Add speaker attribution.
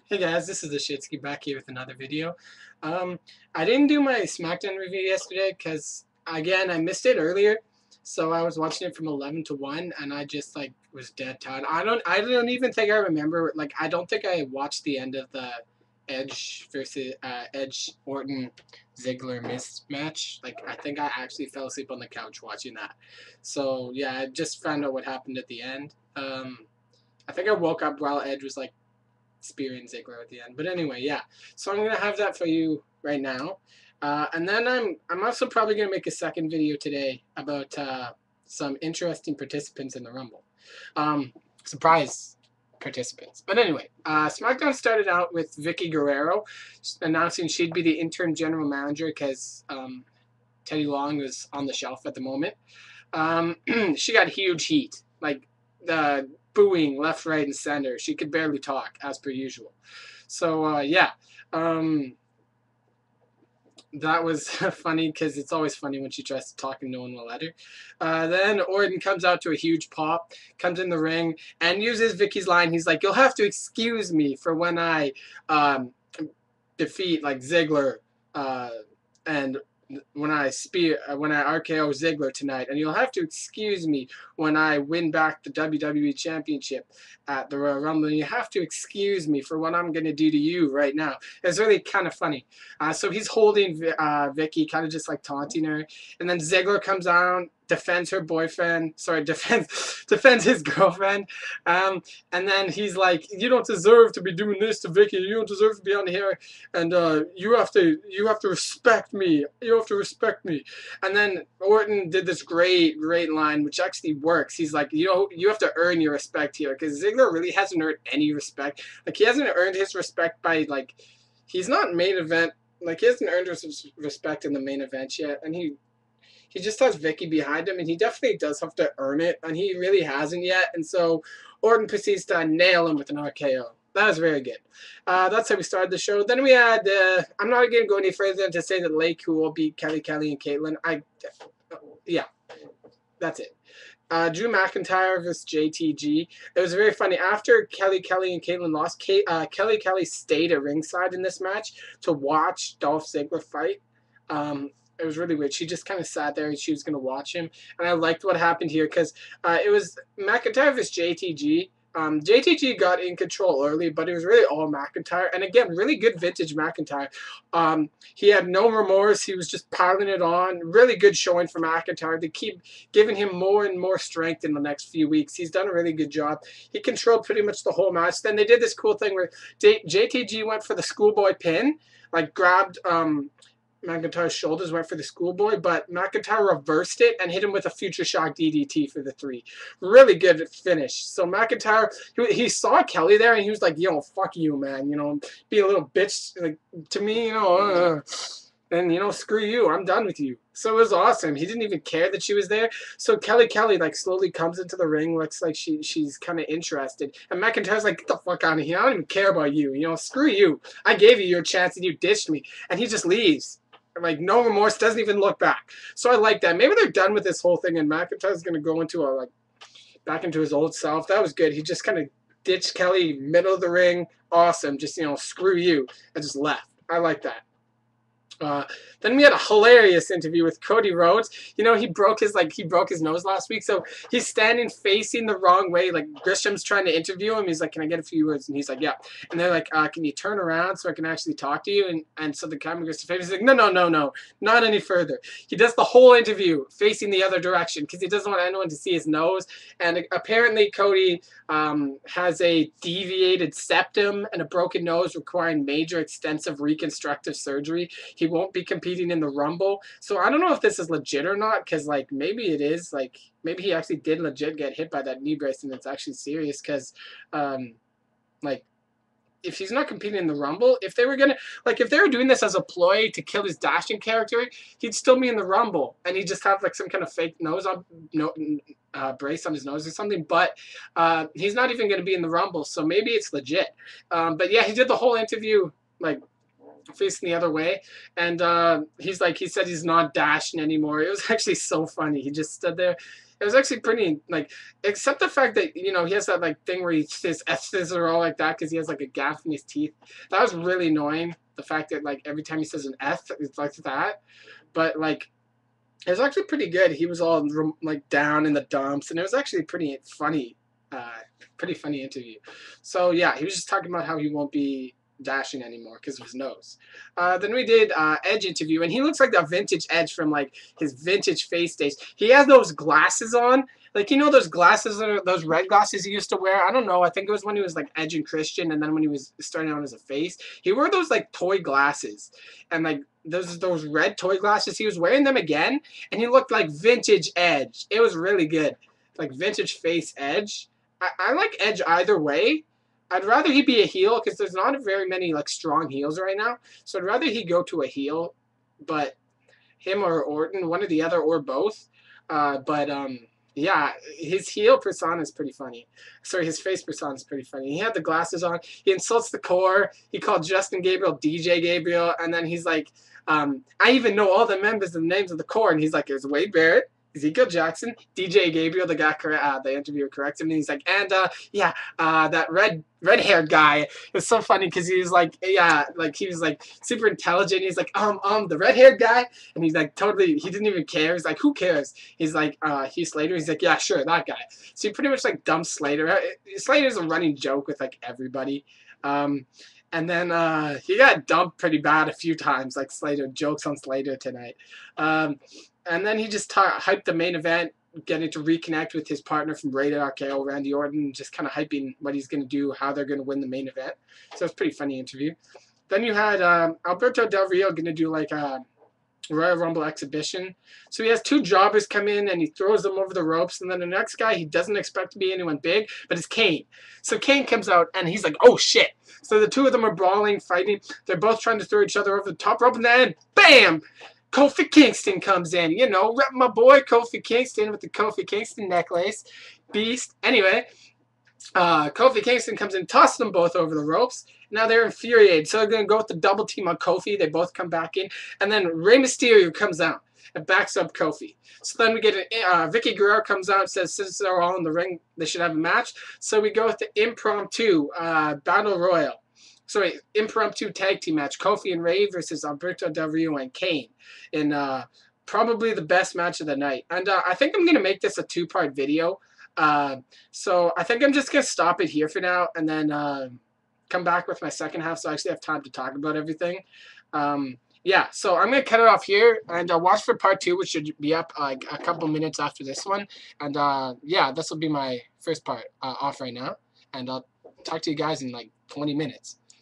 Speaker 1: Hey guys, this is the Shitsky back here with another video. I didn't do my Smackdown review yesterday because, again, I missed it earlier. So I was watching it from 11 to 1 and I just like was dead tired. I don't even think I remember, like, I don't think I watched the end of the Edge Orton Ziggler mismatch. Like, I think I actually fell asleep on the couch watching that. So yeah, I just found out what happened at the end. I think I woke up while Edge was like spearing Ziggler at the end. But anyway, yeah. So I'm gonna have that for you right now, and then I'm also probably gonna make a second video today about some interesting participants in the Rumble. Surprise participants. But anyway, SmackDown started out with Vicky Guerrero announcing she'd be the interim general manager because Teddy Long was on the shelf at the moment. She got huge heat, like the booing left, right, and center. She could barely talk, as per usual. So, yeah. That was funny because it's always funny when she tries to talk and no one will let her. Then Orton comes out to a huge pop, comes in the ring, and uses Vicky's line. He's like, "You'll have to excuse me for when I defeat, like, Ziggler and when I RKO Ziggler tonight, and you'll have to excuse me when I win back the WWE Championship at the Royal Rumble. And you have to excuse me for what I'm gonna do to you right now." It's really kind of funny. So he's holding Vicky, kind of just like taunting her, and then Ziggler comes out, defends her boyfriend. Sorry, defends his girlfriend. And then he's like, "You don't deserve to be doing this to Vicky. You don't deserve to be on here, and you have to respect me. You have to respect me." And then Orton did this great line, which actually works. He's like, you have to earn your respect here, because Ziggler really hasn't earned any respect. Like, he hasn't earned his respect by, like, he's not main event. Like, he hasn't earned his respect in the main event yet, and he just has Vicky behind him, and he definitely does have to earn it, and he really hasn't yet. And so Orton proceeds to nail him with an RKO. That was very good. That's how we started the show. Then we had, I'm not going to go any further than to say that Lay Cool beat Kelly and Caitlyn. Yeah, that's it. Drew McIntyre versus JTG. It was very funny. After Kelly and Caitlyn lost, Kelly stayed at ringside in this match to watch Dolph Ziggler fight. It was really weird. She just kind of sat there and she was going to watch him. And I liked what happened here because it was McIntyre versus JTG. JTG got in control early, but it was really all McIntyre. And again, really good vintage McIntyre. He had no remorse. He was just piling it on. Really good showing for McIntyre. They keep giving him more and more strength in the next few weeks. He's done a really good job. He controlled pretty much the whole match. Then they did this cool thing where JTG went for the schoolboy pin, like grabbed McIntyre's shoulders, went for the schoolboy, but McIntyre reversed it and hit him with a future shock DDT for the 3. Really good finish. So McIntyre, he saw Kelly there and he was like, "Yo, fuck you, man. You know, be a little bitch like to me, you know, and, you know, screw you. I'm done with you." So it was awesome. He didn't even care that she was there. So Kelly like slowly comes into the ring, looks like she's kind of interested. And McIntyre's like, "Get the fuck out of here. I don't even care about you. You know, screw you. I gave you your chance and you ditched me." And he just leaves. Like, no remorse, doesn't even look back. So I like that. Maybe they're done with this whole thing and McIntyre's going to go into back into his old self. That was good. He just kind of ditched Kelly, middle of the ring. Awesome. Just, you know, screw you. And just left. I like that. Then we had a hilarious interview with Cody Rhodes. You know, he broke his nose last week, so he's standing facing the wrong way. Like, Grisham's trying to interview him. He's like, "Can I get a few words?" And he's like, "Yeah." And they're like, "Can you turn around so I can actually talk to you?" And so the camera goes to face. He's like, "No, not any further." He does the whole interview facing the other direction because he doesn't want anyone to see his nose. And apparently Cody has a deviated septum and a broken nose requiring major extensive reconstructive surgery. He won't be competing in the Rumble. So I don't know if this is legit or not, because, like, maybe it is. Like, maybe he actually did legit get hit by that knee brace and it's actually serious, because, like, if he's not competing in the Rumble, if they were doing this as a ploy to kill his Dashing character, he'd still be in the Rumble, and he'd just have, like, some kind of fake nose on, brace on his nose or something, but he's not even going to be in the Rumble, so maybe it's legit. But yeah, he did the whole interview, like, facing the other way, and he's like, he said he's not dashing anymore. It was actually so funny. He just stood there. It was actually pretty, like, except the fact that, you know, he has that, like, thing where he says F's or all like that because he has, like, a gap in his teeth. That was really annoying. The fact that, like, every time he says an F, it's like that. But, like, it was actually pretty good. He was all, like, down in the dumps, and it was actually pretty funny. Pretty funny interview. So, yeah, he was just talking about how he won't be dashing anymore because of his nose. Then we did Edge interview, and he looks like the vintage Edge from, like, his vintage face days. He has those glasses on, like, you know, those glasses, those red glasses he used to wear. I don't know, I think it was when he was like Edge and Christian, and then when he was starting out as a face, he wore those like toy glasses, and like those red toy glasses. He was wearing them again, and he looked like vintage Edge. It was really good, like vintage face Edge. I like Edge either way. I'd rather he be a heel because there's not very many like strong heels right now. So I'd rather he go to a heel, but him or Orton, one or the other, or both. Yeah, his heel persona is pretty funny. Sorry, his face persona is pretty funny. He had the glasses on. He insults the core. He called Justin Gabriel DJ Gabriel, and then he's like, I even know all the members and names of the core, and he's like, there's Wade Barrett, Ezekiel Jackson, DJ Gabriel, the interviewer corrects him, and he's like, and that red-haired guy. It was so funny because he was like, yeah, like he was like super intelligent. He's like, the red-haired guy, and he's like totally, he didn't even care. He's like, who cares? He's like, Heath Slater. He's like, yeah, sure, that guy. So he pretty much like dumped Slater. Slater's a running joke with like everybody. And then he got dumped pretty bad a few times, like Slater, jokes on Slater tonight. And then he just hyped the main event, getting to reconnect with his partner from Rated RKO, Randy Orton, just kind of hyping what he's going to do, how they're going to win the main event. So it's a pretty funny interview. Then you had Alberto Del Rio going to do like a Royal Rumble exhibition. So he has two jobbers come in and he throws them over the ropes. And then the next guy, he doesn't expect to be anyone big, but it's Kane. So Kane comes out and he's like, oh shit. So the two of them are brawling, fighting. They're both trying to throw each other over the top rope. And then, bam! Kofi Kingston comes in, you know, rep my boy Kofi Kingston with the Kofi Kingston necklace. Beast. Anyway, Kofi Kingston comes in, tosses them both over the ropes. Now they're infuriated, so they're going to go with the double team on Kofi. They both come back in, and then Rey Mysterio comes out and backs up Kofi. So then we get Vicky Guerrero comes out and says since they're all in the ring, they should have a match. So we go with the impromptu battle royal. Sorry, impromptu tag team match. Kofi and Rey versus Alberto Del Rio and Kane in probably the best match of the night. And I think I'm going to make this a two-part video. So I think I'm just going to stop it here for now and then come back with my second half so I actually have time to talk about everything. Yeah, so I'm going to cut it off here and watch for part 2, which should be up like a couple minutes after this one. And yeah, this will be my first part off right now. And I'll talk to you guys in like 20 minutes.